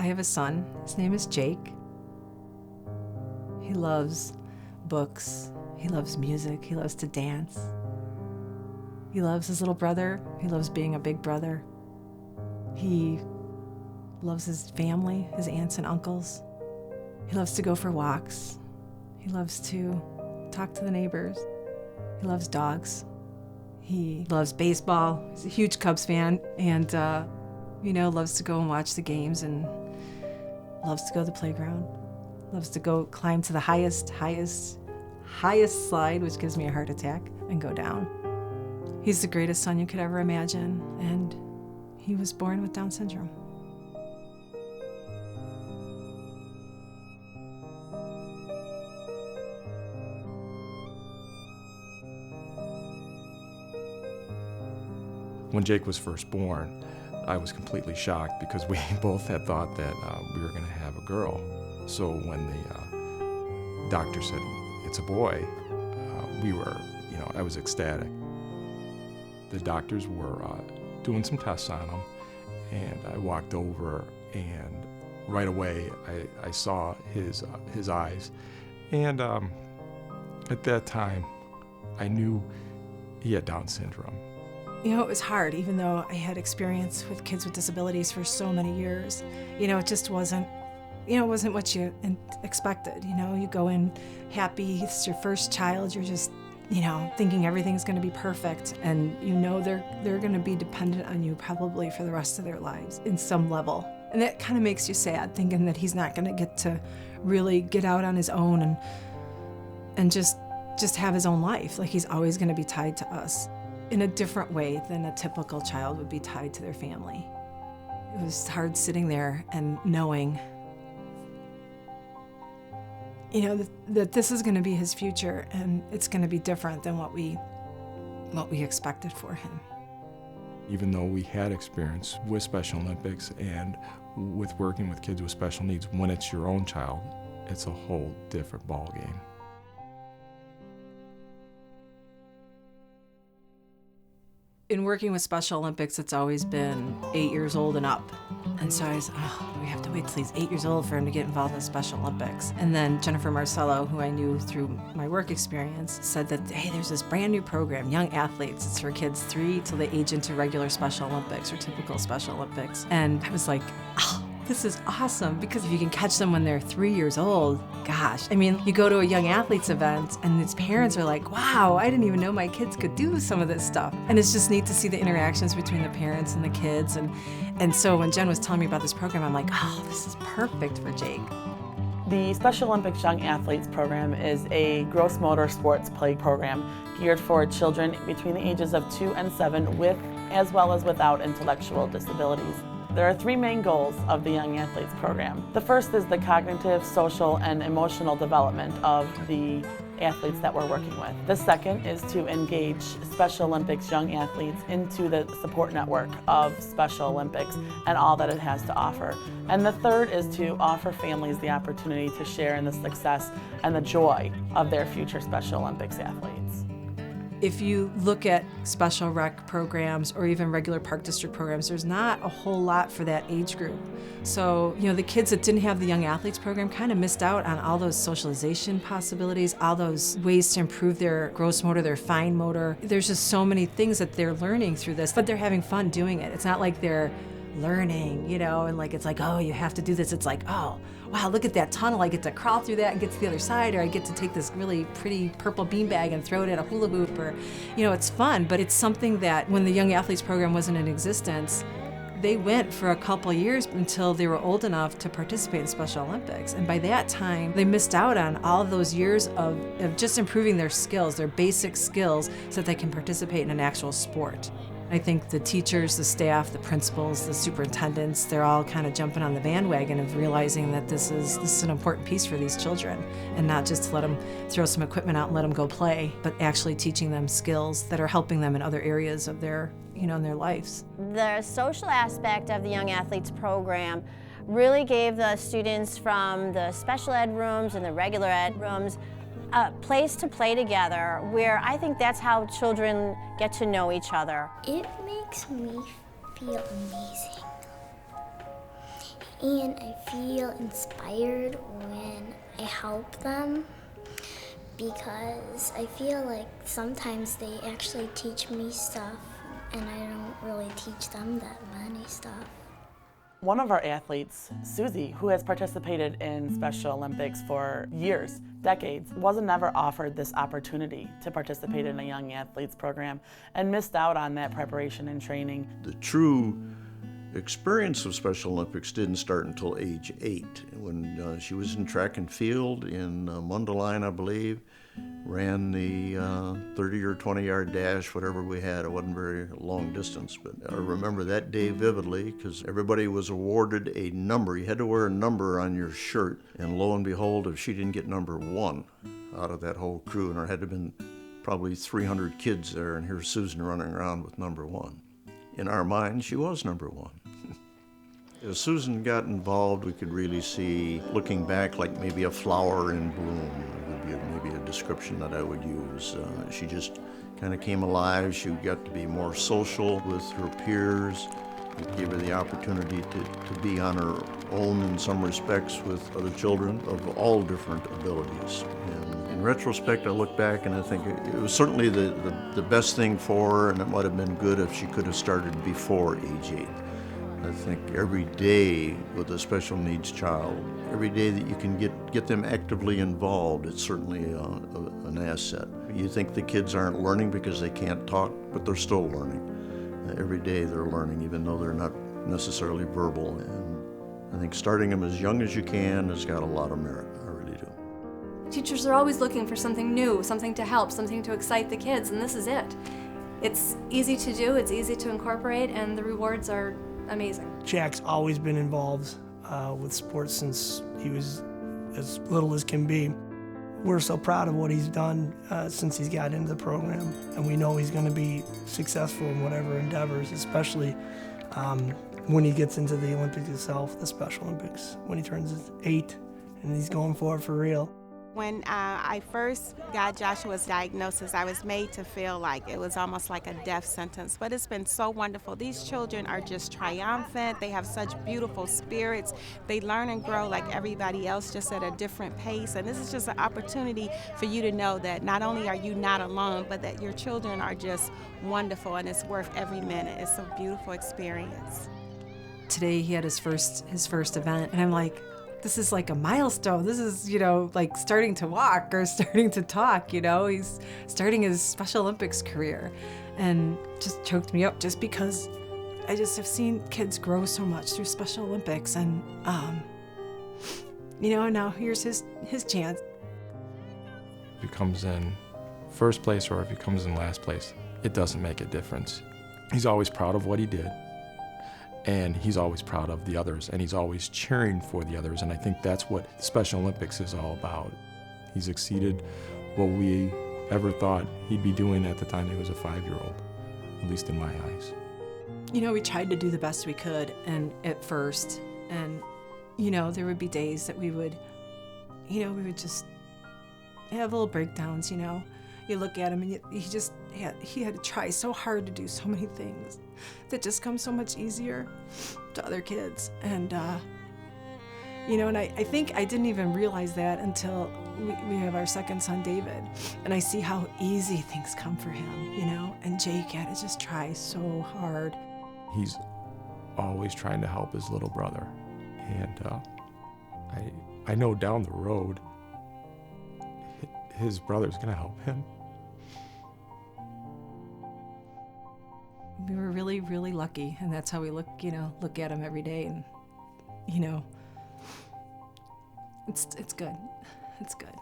have a son. His name is Jake. He loves books. He loves music. He loves to dance. He loves his little brother. He loves being a big brother. He loves his family, his aunts and uncles. He loves to go for walks. He loves to talk to the neighbors. He loves dogs. He loves baseball. He's a huge Cubs fan and, loves to go and watch the games and loves to go to the playground. Loves to go climb to the highest slide, which gives me a heart attack, and go down. He's the greatest son you could ever imagine, and he was born with Down syndrome. When Jake was first born, I was completely shocked because we both had thought that we were going to have a girl. So when the doctor said it's a boy, I was ecstatic. The doctors were doing some tests on him, and I walked over, and right away I saw his eyes, and at that time I knew he had Down syndrome. It was hard, even though I had experience with kids with disabilities for so many years. It just wasn't, it wasn't what you expected. You go in happy, it's your first child, you're just, thinking everything's going to be perfect, and they're going to be dependent on you probably for the rest of their lives in some level. And that kind of makes you sad, thinking that he's not going to get to really get out on his own and just have his own life. Like, he's always going to be tied to us in a different way than a typical child would be tied to their family. It was hard sitting there and knowing, that this is going to be his future, and it's going to be different than what we expected for him. Even though we had experience with Special Olympics and with working with kids with special needs, when it's your own child, it's a whole different ballgame. In working with Special Olympics, it's always been 8 years old and up. And so I was, we have to wait till he's 8 years old for him to get involved in Special Olympics. And then Jennifer Marcello, who I knew through my work experience, said that, hey, there's this brand new program, Young Athletes. It's for kids 3 till they age into regular Special Olympics or typical Special Olympics. And I was like, this is awesome, because if you can catch them when they're 3 years old, gosh. You go to a Young Athletes event and its parents are like, wow, I didn't even know my kids could do some of this stuff. And it's just neat to see the interactions between the parents and the kids. And so when Jen was telling me about this program, I'm like, this is perfect for Jake. The Special Olympics Young Athletes program is a gross motor sports play program geared for children between the ages of 2 and 7 with as well as without intellectual disabilities. There are 3 main goals of the Young Athletes program. The first is the cognitive, social, and emotional development of the athletes that we're working with. The second is to engage Special Olympics Young Athletes into the support network of Special Olympics and all that it has to offer. And the third is to offer families the opportunity to share in the success and the joy of their future Special Olympics athletes. If you look at special rec programs or even regular park district programs, there's not a whole lot for that age group. So, the kids that didn't have the Young Athletes program kind of missed out on all those socialization possibilities, all those ways to improve their gross motor, their fine motor. There's just so many things that they're learning through this, but they're having fun doing it. It's not like they're learning, and like, it's like, oh, you have to do this. It's like, oh, wow, look at that tunnel. I get to crawl through that and get to the other side, or I get to take this really pretty purple beanbag and throw it at a hula hoop, or, it's fun, but it's something that when the Young Athletes program wasn't in existence, they went for a couple years until they were old enough to participate in Special Olympics. And by that time, they missed out on all of those years of just improving their skills, their basic skills, so that they can participate in an actual sport. I think the teachers, the staff, the principals, the superintendents, they're all kind of jumping on the bandwagon of realizing that this is an important piece for these children, and not just to let them throw some equipment out and let them go play, but actually teaching them skills that are helping them in other areas of their, in their lives. The social aspect of the Young Athletes program really gave the students from the special ed rooms and the regular ed rooms a place to play together, where I think that's how children get to know each other. It makes me feel amazing. And I feel inspired when I help them because I feel like sometimes they actually teach me stuff and I don't really teach them that many stuff. One of our athletes, Susie, who has participated in Special Olympics for years, decades, wasn't ever offered this opportunity to participate in a young athletes program and missed out on that preparation and training. The true experience of Special Olympics didn't start until age 8, when she was in track and field in Mundelein, I believe, ran the 30 or 20-yard dash, whatever we had. It wasn't very long distance, but I remember that day vividly because everybody was awarded a number. You had to wear a number on your shirt, and lo and behold, if she didn't get number 1 out of that whole crew, and there had to have been probably 300 kids there, and here's Susan running around with number 1. In our minds, she was number 1. As Susan got involved, we could really see, looking back, like maybe a flower in bloom. It would be maybe a description that I would use. She just kind of came alive. She got to be more social with her peers. It gave her the opportunity to be on her own in some respects with other children of all different abilities. And in retrospect, I look back and I think it was certainly the best thing for her, and it might have been good if she could have started before age 8. I think every day with a special needs child, every day that you can get them actively involved, it's certainly an asset. You think the kids aren't learning because they can't talk, but they're still learning. Every day they're learning, even though they're not necessarily verbal. And I think starting them as young as you can has got a lot of merit. I really do. Teachers are always looking for something new, something to help, something to excite the kids, and this is it. It's easy to do, it's easy to incorporate, and the rewards are amazing. Jack's always been involved with sports since he was as little as can be. We're so proud of what he's done since he's got into the program, and we know he's going to be successful in whatever endeavors, especially when he gets into the Olympics itself, the Special Olympics, when he turns 8 and he's going for it for real. When I first got Joshua's diagnosis, I was made to feel like it was almost like a death sentence, but it's been so wonderful. These children are just triumphant. They have such beautiful spirits. They learn and grow like everybody else, just at a different pace. And this is just an opportunity for you to know that not only are you not alone, but that your children are just wonderful, and it's worth every minute. It's a beautiful experience. Today he had his first event, and I'm like, this is like a milestone. This is, like starting to walk or starting to talk, He's starting his Special Olympics career, and just choked me up just because I just have seen kids grow so much through Special Olympics, and, now here's his chance. If he comes in first place or if he comes in last place, it doesn't make a difference. He's always proud of what he did. And he's always proud of the others, and he's always cheering for the others, and I think that's what Special Olympics is all about. He's exceeded what we ever thought he'd be doing at the time he was a 5-year-old, at least in my eyes. We tried to do the best we could, and at first, and, there would be days that we would just have little breakdowns, You look at him, and he had to try so hard to do so many things that just come so much easier to other kids. And, and I think I didn't even realize that until we have our second son, David. And I see how easy things come for him, and Jake had to just try so hard. He's always trying to help his little brother. And I know down the road, his brother's going to help him. We were really, really lucky, and that's how we look at him every day, and, it's good. It's good.